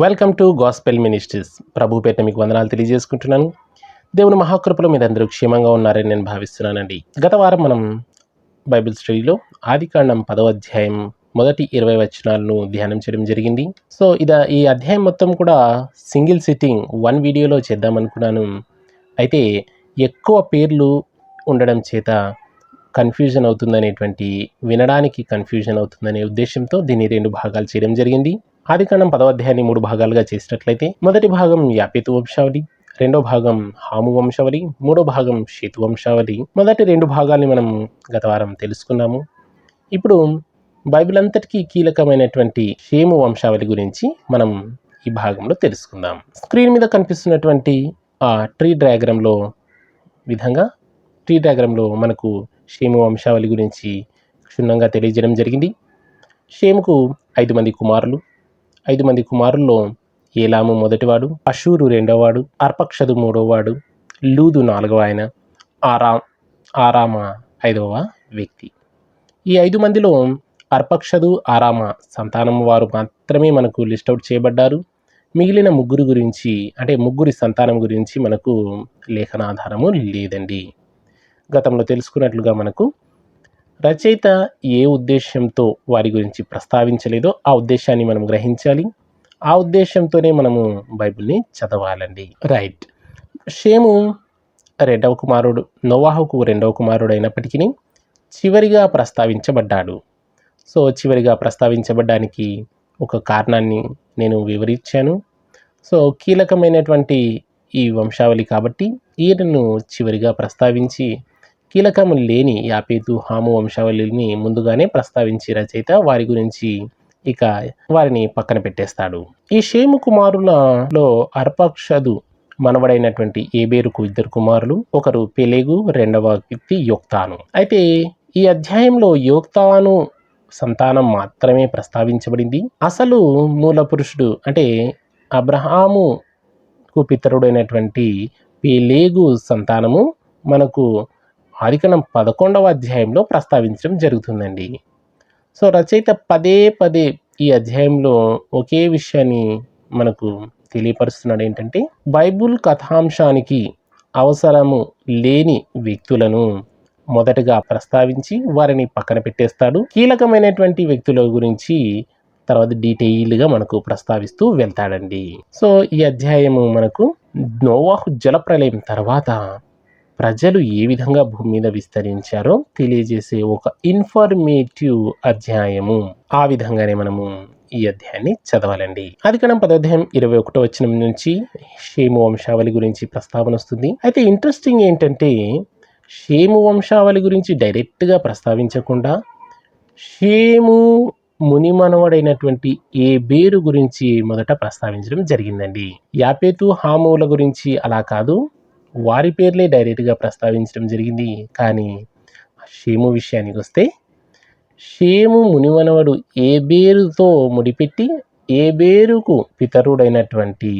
Welcome to gospel ministries. ప్రభు పేట మీకు వందనాలు తెలియజేసుకుంటున్నాను. దేవుని మహాకృపలో మీరందరూ క్షేమంగా ఉన్నారని నేను భావిస్తున్నానండి. గత వారం మనం బైబిల్ స్టడీలో ఆదికాండం 10వ అధ్యాయం మొదటి 20 వచనాలను ధ్యానం చేయడం జరిగింది. సో ఈ అధ్యాయం మొత్తం కూడా సింగిల్ సిట్టింగ్ వన్ వీడియోలో చేద్దామనుకున్నాను. అయితే ఎక్కువ పేర్లు ఉండడం చేత కన్ఫ్యూజన్ అవుతుందనేటువంటి వినడానికి కన్ఫ్యూజన్ అవుతుందనే ఉద్దేశంతో దీన్ని 2 భాగాలు చేయడం జరిగింది. ఆదికాండం 10వ అధ్యాయాన్ని 3 భాగాలుగా చేసినట్లయితే మొదటి భాగం యాపెతు వంశావళి, రెండో భాగం హాము వంశావళి, మూడో భాగం షేతు వంశావళి. మొదటి 2 భాగాల్ని మనం గత వారం తెలుసుకున్నాము. ఇప్పుడు బైబిల్ అంతటికీ కీలకమైనటువంటి షేము వంశావళి గురించి మనం ఈ భాగంలో తెలుసుకుందాం. స్క్రీన్ మీద కనిపిస్తున్నటువంటి ఆ ట్రీ డయాగ్రామ్లో మనకు షేము వంశావళి గురించి క్షుణ్ణంగా తెలియజేయడం జరిగింది. షేముకు 5 మంది కుమారులు. 5 మంది కుమారుల్లో ఏలాము మొదటివాడు, అషూరు రెండవవాడు, అర్పక్షదు మూడవవాడు, లూదు 4వ ఆయన, ఆరామ 5వ వ్యక్తి. ఈ 5 మందిలో అర్పక్షదు, ఆరామ సంతానం వారు మాత్రమే మనకు లిస్ట్అవుట్ చేయబడ్డారు. మిగిలిన ముగ్గురి సంతానం గురించి మనకు లేఖనాధారము లేదండి. గతంలో తెలుసుకున్నట్లుగా మనకు రచయిత ఏ ఉద్దేశంతో వారి గురించి ప్రస్తావించలేదో ఆ ఉద్దేశాన్ని మనం గ్రహించాలి. ఆ ఉద్దేశంతోనే మనము బైబిల్ని చదవాలండి. రైట్. షేము రెండవ కుమారుడు, నోవాహుకు రెండవ కుమారుడు అయినప్పటికీ చివరిగా ప్రస్తావించబడ్డాడు. సో చివరిగా ప్రస్తావించబడ్డానికి ఒక కారణాన్ని నేను వివరించాను. సో కీలకమైనటువంటి ఈ వంశావళి కాబట్టి ఈయనను చివరిగా ప్రస్తావించి కీలకము లేని యాపెతు, హాము వంశావళిని ముందుగానే ప్రస్తావించి రచయిత వారి గురించి ఇక వారిని పక్కన పెట్టేస్తాడు. ఈ షేము కుమారులలో అర్పక్షదు మనవడైనటువంటి ఏబేరుకు 2 కుమారులు. ఒకరు పెలెగు, రెండవ వ్యక్తి యోక్తాను. అయితే ఈ అధ్యాయంలో యోక్తాను సంతానం మాత్రమే ప్రస్తావించబడింది. అసలు మూల పురుషుడు అంటే అబ్రహాముకు పితరుడైనటువంటి పెలెగు సంతానము మనకు ఆదికాండం 11వ అధ్యాయంలో ప్రస్తావించడం జరుగుతుందండి. సో రచయిత పదే ఈ అధ్యాయంలో ఒకే విషయాన్ని మనకు తెలియపరుస్తున్నాడు. ఏంటంటే బైబిల్ కథాంశానికి అవసరము లేని వ్యక్తులను మొదటగా ప్రస్తావించి వారిని పక్కన పెట్టేస్తాడు. కీలకమైనటువంటి వ్యక్తుల గురించి తర్వాత డీటెయిల్గా మనకు ప్రస్తావిస్తూ వెళ్తాడండి. సో ఈ అధ్యాయము మనకు నోవాహు జలప్రలయం తర్వాత ప్రజలు ఏ విధంగా భూమి మీద విస్తరించారో తెలియజేసే ఒక ఇన్ఫర్మేటివ్ అధ్యాయము. ఆ విధంగానే మనము ఈ అధ్యాయాన్ని చదవాలండి. ఆదికాండం 10వ అధ్యాయం 21వ వచనం నుంచి షేము వంశావళి గురించి ప్రస్తావన వస్తుంది. అయితే ఇంట్రెస్టింగ్ ఏంటంటే షేము వంశావళి గురించి డైరెక్ట్గా ప్రస్తావించకుండా షేము మునిమనవడైనటువంటి ఏబేరు గురించి మొదట ప్రస్తావించడం జరిగిందండి. యాపెతు, హాముల గురించి అలా కాదు, వారి పేర్లే డైరెక్ట్గా ప్రస్తావించడం జరిగింది. కానీ షేము విషయానికి వస్తే షేము మునిమనవడు ఏబేరుతో ముడిపెట్టి ఏబేరుకు పితరుడైనటువంటి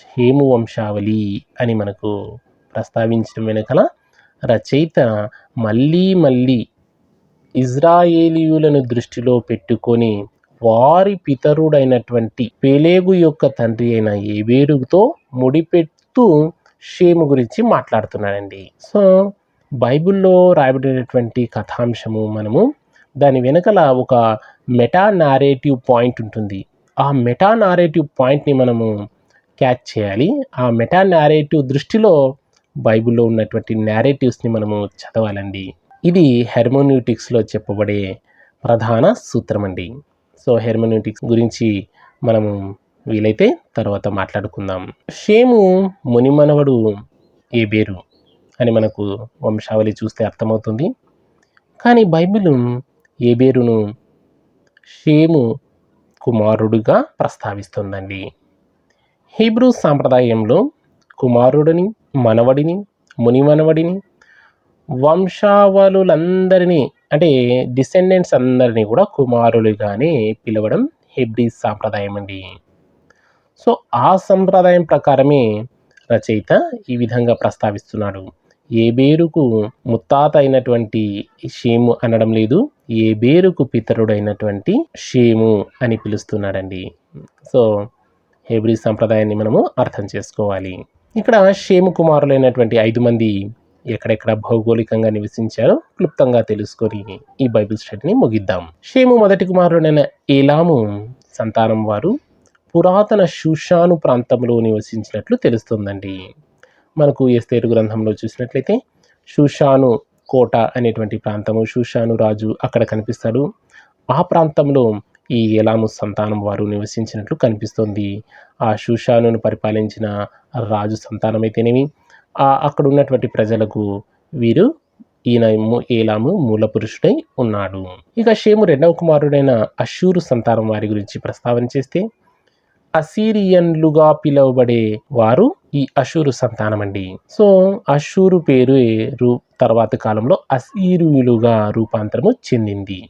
షేము వంశావళి అని మనకు ప్రస్తావించడం వెనకల రచయిత మళ్ళీ ఇజ్రాయేలీయులను దృష్టిలో పెట్టుకొని వారి పితరుడైనటువంటి పెలెగు యొక్క తండ్రి అయిన ఏబేరుతో ముడిపెడుతూ షేము గురించి మాట్లాడుతున్నాడండి. సో బైబిల్లో రాయబడినటువంటి కథాంశము మనము దాని వెనకల ఒక మెటా నారేటివ్ పాయింట్ ఉంటుంది. ఆ మెటా నారేటివ్ పాయింట్ని మనము క్యాచ్ చేయాలి. ఆ మెటా నారేటివ్ దృష్టిలో బైబిల్లో ఉన్నటువంటి నారేటివ్స్ని మనము చదవాలండి. ఇది హెర్మోన్యూటిక్స్లో చెప్పబడే ప్రధాన సూత్రం అండి. సో హెర్మోన్యూటిక్స్ గురించి మనము వీలైతే తర్వాత మాట్లాడుకుందాం. షేము మునిమనవడు ఏబేరు అని మనకు వంశావళి చూస్తే అర్థమవుతుంది. కానీ బైబిల్ ఏబేరును షేము కుమారుడుగా ప్రస్తావిస్తుందండి. హీబ్రూ సాంప్రదాయంలో కుమారుడిని, మనవడిని, మునిమనవడిని, వంశావళులందరినీ అంటే డిసెండెంట్స్ అందరినీ కూడా కుమారులుగానే పిలవడం హెబ్రీ సాంప్రదాయం అండి. సో ఆ సంప్రదాయం ప్రకారమే రచయిత ఈ విధంగా ప్రస్తావిస్తున్నాడు. ఏబేరుకు ముత్తాత అయినటువంటి షేము అనడం లేదు, ఏబేరుకు పితరుడైనటువంటి షేము అని పిలుస్తున్నాడండి. సో హెబ్రీ సంప్రదాయాన్ని మనము అర్థం చేసుకోవాలి. ఇక్కడ షేము కుమారులైనటువంటి 5 మంది ఎక్కడెక్కడ భౌగోళికంగా నివసించారో క్లుప్తంగా తెలుసుకొని ఈ బైబిల్ స్టడీని ముగిద్దాం. షేము మొదటి కుమారుడైన ఏలాము సంతానం వారు పురాతన షూషాను ప్రాంతంలో నివసించినట్లు తెలుస్తుందండి. మనకు ఎస్తేరు గ్రంథంలో చూసినట్లయితే షూషాను కోట అనేటువంటి ప్రాంతము, షూషాను రాజు అక్కడ కనిపిస్తాడు. ఆ ప్రాంతంలో ఈ ఏలాము సంతానం వారు నివసించినట్లు కనిపిస్తుంది. ఆ షూషానును పరిపాలించిన రాజు సంతానమైతేనేమి, అక్కడ ఉన్నటువంటి ప్రజలకు ఈయన ఏలాము మూల పురుషుడై ఉన్నాడు. ఇక షేము రెండవ కుమారుడైన అషూరు సంతానం వారి గురించి ప్రస్తావన చేస్తే, అసీరియన్లుగా పిలువబడే వారు ఈ అషూరు సంతానం అండి. సో అషూరు పేరు తర్వాత కాలంలో అసీరియులుగా రూపాంతరము చెందింది.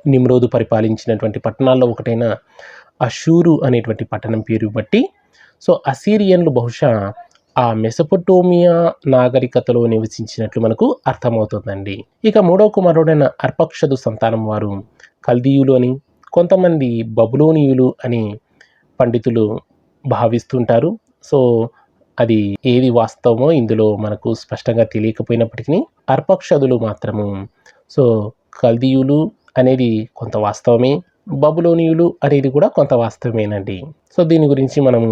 నిమ్రోదు పరిపాలించినటువంటి పట్టణాల్లో ఒకటైన అషూరు అనేటువంటి పట్టణం పేరు బట్టి సో అసీరియన్లు బహుశా ఆ మెసొపొటేమియా నాగరికతలో నివసించినట్లు మనకు అర్థమవుతుందండి. ఇక మూడవ కుమారుడైన అర్పక్షదు సంతానం వారు కల్దీయులు అని, కొంతమంది బబులోనియులు అని పండితులు భావిస్తుంటారు. సో అది ఏది వాస్తవమో ఇందులో మనకు స్పష్టంగా తెలియకపోయినప్పటికీ అర్పక్షదులు మాత్రము సో కల్దీయులు అనేది కొంత వాస్తవమే, బబులోనియులు అనేది కూడా కొంత వాస్తవమేనండి. సో దీని గురించి మనము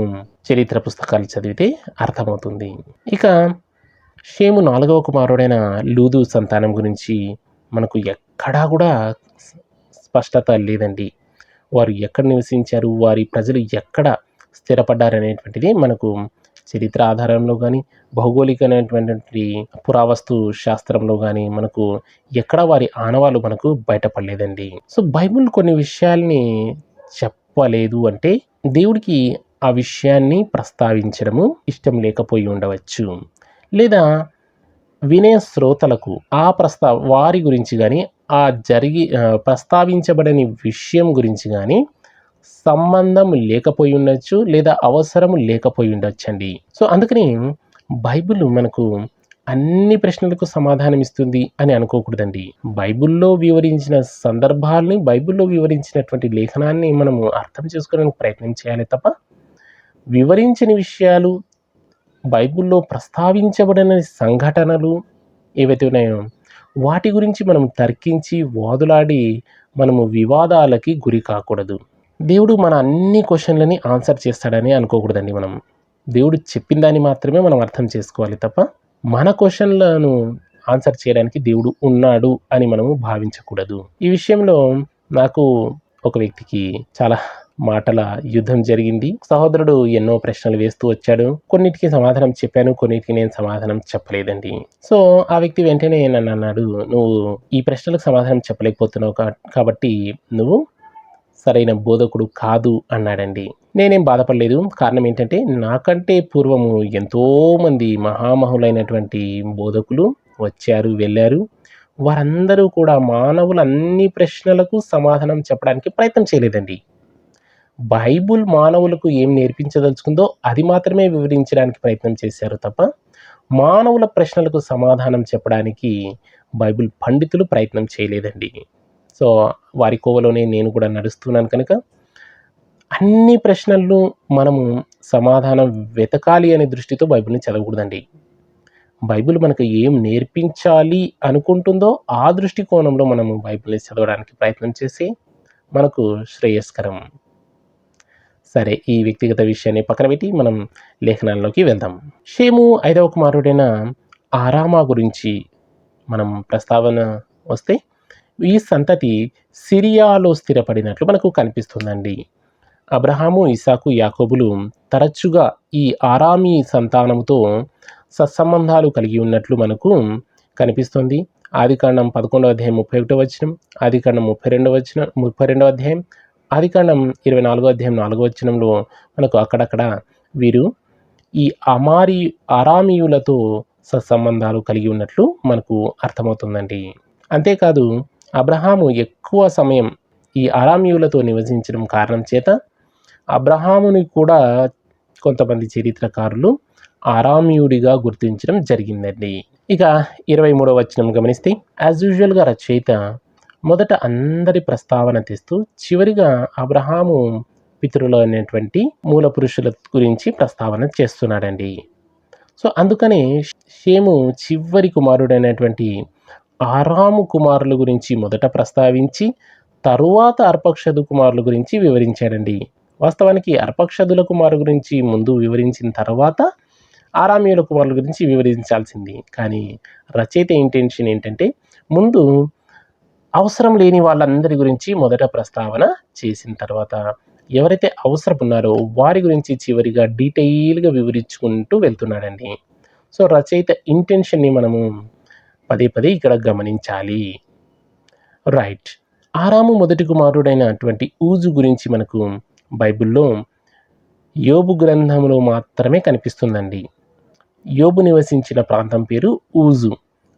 చరిత్ర పుస్తకాలు చదివితే అర్థమవుతుంది. ఇక షేము నాలుగవ కుమారుడైన లూదు సంతానం గురించి మనకు ఎక్కడా కూడా స్పష్టత లేదండి. వారు ఎక్కడ నివసించారు, వారి ప్రజలు ఎక్కడ స్థిరపడ్డారనేటువంటిది మనకు చరిత్ర ఆధారంలో కానీ, భౌగోళికమైనటువంటి పురావస్తు శాస్త్రంలో కానీ మనకు ఎక్కడ వారి ఆనవాళ్ళు మనకు బయటపడలేదండి. సో బైబిల్ కొన్ని విషయాల్ని చెప్పలేదు అంటే దేవుడికి ఆ విషయాన్ని ప్రస్తావించడము ఇష్టం లేకపోయి ఉండవచ్చు, లేదా వినే శ్రోతలకు వారి గురించి కానీ ప్రస్తావించబడని విషయం గురించి కానీ సంబంధం లేకపోయి ఉండొచ్చు, లేదా అవసరం లేకపోయి ఉండొచ్చండి. సో అందుకని బైబిల్ మనకు అన్ని ప్రశ్నలకు సమాధానం ఇస్తుంది అని అనుకోకూడదండి. బైబిల్లో వివరించిన సందర్భాల్ని, బైబిల్లో వివరించినటువంటి లేఖనాన్ని మనము అర్థం చేసుకోవడానికి ప్రయత్నం చేయాలి తప్ప, వివరించిన విషయాలు, బైబిల్లో ప్రస్తావించబడిన సంఘటనలు ఏవైతే ఉన్నాయో వాటి గురించి మనం తర్కించి వాదులాడి మనము వివాదాలకి గురి కాకూడదు. దేవుడు మన అన్ని క్వశ్చన్లని ఆన్సర్ చేస్తాడని అనుకోకూడదండి. దేవుడు చెప్పిన దాన్ని మాత్రమే మనం అర్థం చేసుకోవాలి తప్ప, మన క్వశ్చన్లను ఆన్సర్ చేయడానికి దేవుడు ఉన్నాడు అని మనము భావించకూడదు. ఈ విషయంలో నాకు ఒక వ్యక్తికి చాలా మాటల యుద్ధం జరిగింది. సహోదరుడు ఎన్నో ప్రశ్నలు వేస్తూ వచ్చాడు. కొన్నిటికి సమాధానం చెప్పాను, కొన్నిటికి నేను సమాధానం చెప్పలేదండి. సో ఆ వ్యక్తి వెంటనే నన్ను అన్నాడు, నువ్వు ఈ ప్రశ్నలకు సమాధానం చెప్పలేకపోతున్నావు కాబట్టి నువ్వు సరైన బోధకుడు కాదు అన్నాడండి. నేనేం బాధపడలేదు. కారణం ఏంటంటే నాకంటే పూర్వము ఎంతోమంది మహామహులైనటువంటి బోధకులు వచ్చారు, వెళ్ళారు. వారందరూ కూడా మానవుల అన్ని ప్రశ్నలకు సమాధానం చెప్పడానికి ప్రయత్నం చేయలేదండి. బైబుల్ మానవులకు ఏం నేర్పించదలుచుకుందో అది మాత్రమే వివరించడానికి ప్రయత్నం చేశారు తప్ప, మానవుల ప్రశ్నలకు సమాధానం చెప్పడానికి బైబిల్ పండితులు ప్రయత్నం చేయలేదండి. సో వారి కోవలోనే నేను కూడా నడుస్తున్నాను కనుక అన్ని ప్రశ్నలను మనము సమాధానం వెతకాలి అనే దృష్టితో బైబిల్ని చదవకూడదండి. బైబిల్ మనకు ఏం నేర్పించాలి అనుకుంటుందో ఆ దృష్టికోణంలో మనము బైబిల్ని చదవడానికి ప్రయత్నం చేసి మనకు శ్రేయస్కరం. సరే, ఈ వ్యక్తిగత విషయాన్ని పక్కన పెట్టి మనం లేఖనాల్లోకి వెళ్దాం. షేము 5వ కుమారుడైన ఆరామా గురించి మనం ప్రస్తావన వస్తే, ఈ సంతతి సిరియాలో స్థిరపడినట్లు మనకు కనిపిస్తుందండి. అబ్రహాము, ఇసాకు, యాకోబులు తరచుగా ఈ ఆరామీ సంతానంతో సత్సంబంధాలు కలిగి ఉన్నట్లు మనకు కనిపిస్తుంది. ఆదికాండం 11వ అధ్యాయం 31వ వచనం, ఆదికాండం 32వ అధ్యాయం, ఆదికాండం 24వ అధ్యాయం 4వ వచనంలో మనకు అక్కడక్కడ వీరు ఈ ఆరామీయులతో సత్సంబంధాలు కలిగి ఉన్నట్లు మనకు అర్థమవుతుందండి. అంతేకాదు అబ్రహాము ఎక్కువ సమయం ఈ ఆరామీయులతో నివసించడం కారణం చేత అబ్రహాముని కూడా కొంతమంది చరిత్రకారులు ఆరామీయుడిగా గుర్తించడం జరిగిందండి. ఇక 23వ వచనం గమనిస్తే, యాజ్ యూజువల్గా రచయిత మొదట అందరి ప్రస్తావన తెస్తూ చివరిగా అబ్రహాము పితరులు అనేటువంటి మూల పురుషుల గురించి ప్రస్తావన చేస్తున్నాడండి. సో అందుకనే షేము చివరి కుమారుడైనటువంటి ఆరాము కుమారుల గురించి మొదట ప్రస్తావించి తరువాత అర్పక్షదు కుమారుల గురించి వివరించాడండి. వాస్తవానికి అర్పక్షదుల కుమారు గురించి ముందు వివరించిన తర్వాత ఆరామీయుల కుమారుల గురించి వివరించాల్సింది. కానీ రచయిత ఇంటెన్షన్ ఏంటంటే ముందు అవసరం లేని వాళ్ళందరి గురించి మొదట ప్రస్తావన చేసిన తర్వాత ఎవరైతే అవసరం ఉన్నారో వారి గురించి చివరిగా డీటెయిల్గా వివరించుకుంటూ వెళ్తున్నాడండి. సో రచయిత ఇంటెన్షన్ని మనము పదే పదే ఇక్కడ గమనించాలి. రైట్. ఆరాము మొదటి కుమారుడైనటువంటి ఊజు గురించి మనకు బైబిల్లో యోబు గ్రంథంలో మాత్రమే కనిపిస్తుందండి. యోబు నివసించిన ప్రాంతం పేరు ఊజు.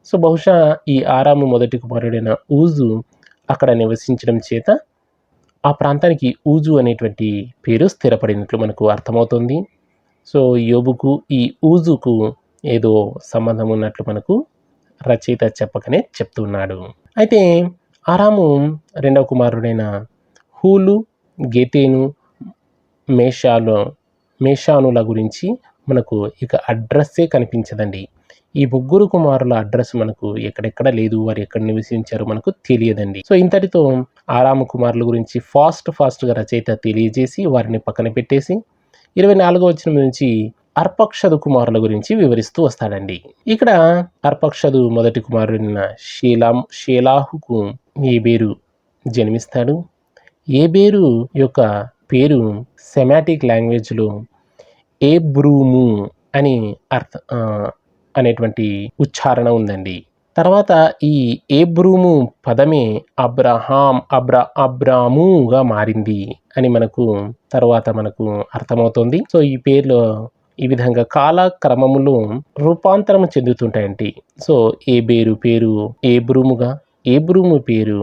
సో బహుశా ఈ ఆరాము మొదటి కుమారుడైన ఊజు అక్కడ నివసించడం చేత ఆ ప్రాంతానికి ఊజు అనేటువంటి పేరు స్థిరపడినట్లు మనకు అర్థమవుతుంది. సో యోబుకు ఈ ఊజుకు ఏదో సంబంధం ఉన్నట్లు మనకు రచయిత చెప్పకనే చెప్తున్నాడు. అయితే ఆరాము రెండవ కుమారుడైన హూలు, గెతేను, మేషానుల గురించి మనకు ఇక అడ్రస్సే కనిపించదండి. ఈ ముగ్గురు కుమారుల అడ్రస్ మనకు ఎక్కడెక్కడ లేదు, వారు ఎక్కడ నివసించారో మనకు తెలియదండి. సో ఇంతటితో ఆరాము కుమారుల గురించి ఫాస్ట్గా రచయిత తెలియజేసి వారిని పక్కన పెట్టేసి 24వ వచనం నుంచి అర్పక్షదు కుమారుల గురించి వివరిస్తూ వస్తాడండి. ఇక్కడ అర్పక్షదు మొదటి కుమారుడైన షేలాహుకు ఏబేరు జన్మిస్తాడు. ఏబేరు యొక్క పేరు సెమాటిక్ లాంగ్వేజ్లో ఏబ్రూము అని అనేటువంటి ఉచ్చారణ ఉందండి. తర్వాత ఈ ఏబ్రూము పదమే అబ్రాముగా మారింది అని మనకు తర్వాత మనకు అర్థమవుతుంది. సో ఈ పేర్లో ఈ విధంగా కాలక్రమములో రూపాంతరం చెందుతుంటాయండి. సో ఏబేరు పేరు ఏబ్రూముగా, ఏబ్రూము పేరు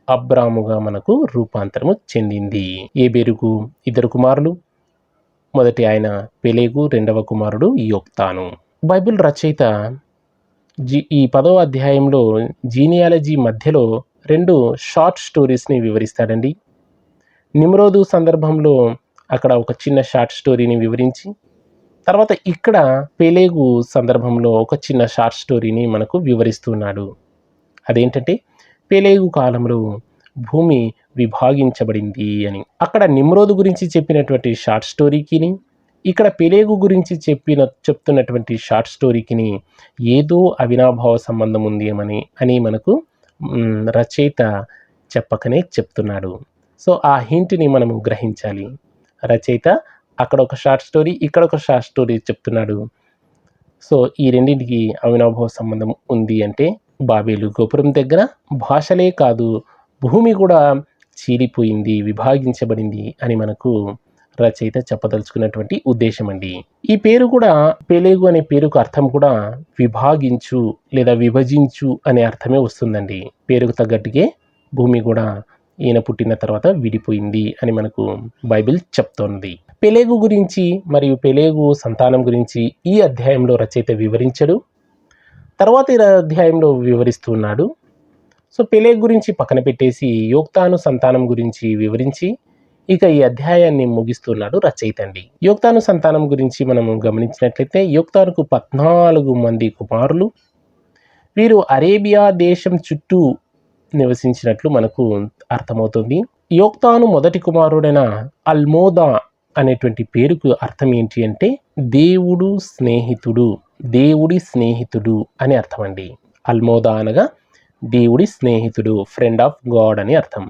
అబ్రాముగా మనకు రూపాంతరము చెందింది. ఏబేరుకు 2 కుమారులు. మొదటి ఆయన పెలేగు, రెండవ కుమారుడు యొక్తాను. బైబిల్ రచయిత ఈ 10వ అధ్యాయంలో జీనియాలజీ మధ్యలో 2 షార్ట్ స్టోరీస్ని వివరిస్తాడండి. నిమ్రోదు సందర్భంలో అక్కడ ఒక చిన్న షార్ట్ స్టోరీని వివరించి, తర్వాత ఇక్కడ పెలేగు సందర్భంలో ఒక చిన్న షార్ట్ స్టోరీని మనకు వివరిస్తున్నాడు. అదేంటంటే పెలేగు కాలంలో భూమి విభాగించబడింది అని. అక్కడ నిమ్రోదు గురించి చెప్పినటువంటి షార్ట్ స్టోరీకిని, ఇక్కడ పెలేగు గురించి చెప్తున్నటువంటి షార్ట్ స్టోరీకిని ఏదో అవినాభావ సంబంధం ఉంది అని మనకు రచయిత చెప్పకనే చెప్తున్నాడు. సో ఆ హింట్ని మనము గ్రహించాలి. రచయిత అక్కడ ఒక షార్ట్ స్టోరీ, ఇక్కడ ఒక షార్ట్ స్టోరీ చెప్తున్నాడు. సో ఈ రెండింటికి అవినాభావ సంబంధం ఉంది అంటే బాబేలు గోపురం దగ్గర భాషలే కాదు భూమి కూడా చీలిపోయింది, విభాగించబడింది అని మనకు రచయిత చెప్పదలుచుకున్నటువంటి ఉద్దేశం అండి. ఈ పేరు కూడా పెలేగు అనే పేరుకు అర్థం కూడా విభాగించు లేదా విభజించు అనే అర్థమే వస్తుందండి. పేరుకు తగ్గట్టుగా భూమి కూడా ఈయన పుట్టిన తర్వాత విడిపోయింది అని మనకు బైబిల్ చెప్తోంది. పెలేగు గురించి మరియు పెలేగు సంతానం గురించి ఈ అధ్యాయంలో రచయిత వివరించడు, తర్వాత ఈ అధ్యాయంలో వివరిస్తున్నాడు. సో పెలేగు గురించి పక్కన పెట్టేసి యోక్తాను సంతానం గురించి వివరించి ఇక ఈ అధ్యాయాన్ని ముగిస్తున్నాడు రచయిత అండి. యోక్తాను సంతానం గురించి మనము గమనించినట్లయితే యోక్తానుకు 14 మంది కుమారులు. వీరు అరేబియా దేశం చుట్టూ నివసించినట్లు మనకు అర్థమవుతుంది. యోక్తాను మొదటి కుమారుడైన అల్మోదా అనేటువంటి పేరుకు అర్థం ఏంటి అంటే దేవుడి స్నేహితుడు అని అర్థం అండి. అల్మోదా అనగా దేవుడి స్నేహితుడు, ఫ్రెండ్ ఆఫ్ గాడ్ అని అర్థం.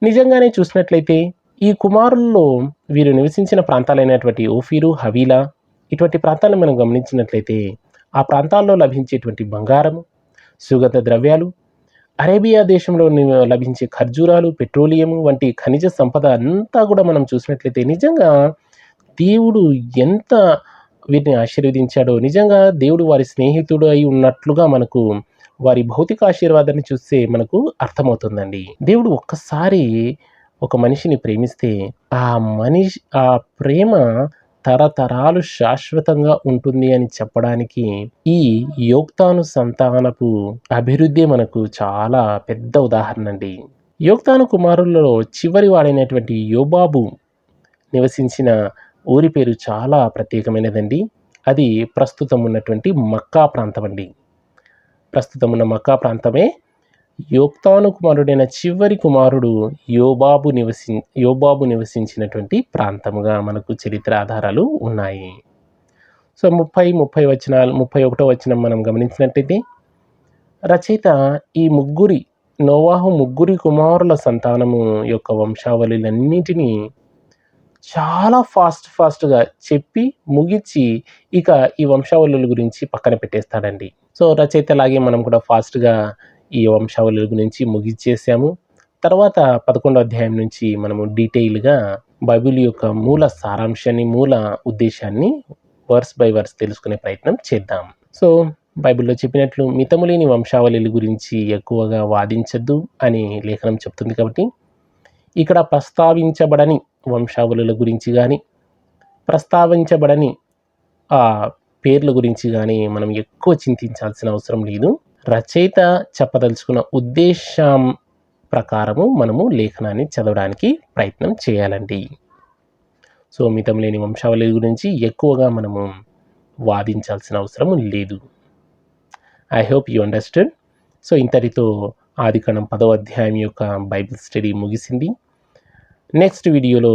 నిజంగానే చూసినట్లయితే ఈ కుమారుల్లో వీరు నివసించిన ప్రాంతాలైనటువంటి ఓఫీరు, హవీలా ఇటువంటి ప్రాంతాలను మనం గమనించినట్లయితే ఆ ప్రాంతాల్లో లభించేటువంటి బంగారము, సుగంధ ద్రవ్యాలు, అరేబియా దేశంలో లభించే ఖర్జూరాలు, పెట్రోలియం వంటి ఖనిజ సంపద అంతా కూడా మనం చూసినట్లయితే నిజంగా దేవుడు ఎంత వీరిని ఆశీర్వదించాడో, నిజంగా దేవుడు వారి స్నేహితుడు అయి ఉన్నట్లుగా మనకు వారి భౌతిక ఆశీర్వాదాన్ని చూస్తే మనకు అర్థమవుతుందండి. దేవుడు ఒక్కసారి ఒక మనిషిని ప్రేమిస్తే ఆ ప్రేమ తరతరాలు శాశ్వతంగా ఉంటుంది అని చెప్పడానికి ఈ యోక్తాను సంతానపు అభివృద్ధి మనకు చాలా పెద్ద ఉదాహరణ అండి. యోక్తాను కుమారులలో చివరి వాడైనటువంటి యోబాబు నివసించిన ఊరి పేరు చాలా ప్రత్యేకమైనదండి. అది ప్రస్తుతం ఉన్నటువంటి మక్కా ప్రాంతం అండి. ప్రస్తుతం ఉన్న మక్కా ప్రాంతమే యోక్తాను కుమారుడైన చివరి కుమారుడు యోబాబు నివసించినటువంటి ప్రాంతముగా మనకు చరిత్ర ఆధారాలు ఉన్నాయి. సో 30 వచనాలు 31వ వచనం మనం గమనించినట్టయితే రచయిత ఈ నోవాహు ముగ్గురి కుమారుల సంతానము యొక్క వంశావళులన్నిటినీ చాలా ఫాస్ట్‌గా చెప్పి ముగించి ఇక ఈ వంశావళుల గురించి పక్కన పెట్టేస్తాడండి. సో రచయితలాగే మనం కూడా ఫాస్ట్‌గా ఈ వంశావళుల గురించి ముగించేసాము. తర్వాత 11వ అధ్యాయం నుంచి మనము డీటెయిల్‌గా బైబిల్ యొక్క మూల సారాంశాన్ని, మూల ఉద్దేశాన్ని వర్స్ బై వర్స్ తెలుసుకునే ప్రయత్నం చేద్దాం. సో బైబిల్‌లో చెప్పినట్లు మితములేని వంశావళుల గురించి ఎక్కువగా వాదించొద్దు అని లేఖనం చెప్తుంది కాబట్టి ఇక్కడ ప్రస్తావించబడని వంశావళుల గురించి గానీ, ప్రస్తావించబడని పేర్ల గురించి గానీ మనం ఎక్కువ చింతించాల్సిన అవసరం లేదు. రచయిత చెప్పదలుచుకున్న ఉద్దేశం ప్రకారము మనము లేఖనాన్ని చదవడానికి ప్రయత్నం చేయాలండి. సో మితం లేని వంశావళి గురించి ఎక్కువగా మనము వాదించాల్సిన అవసరం లేదు. I hope you understand. So ఇంతటితో ఆదికాండం 10వ అధ్యాయం యొక్క బైబిల్ స్టడీ ముగిసింది. నెక్స్ట్ వీడియోలో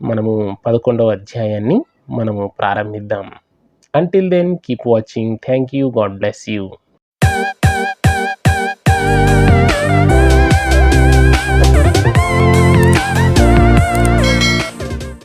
మనము 11వ అధ్యాయాన్ని మనము ప్రారంభిద్దాం. Until then keep watching. Thank you. God bless you.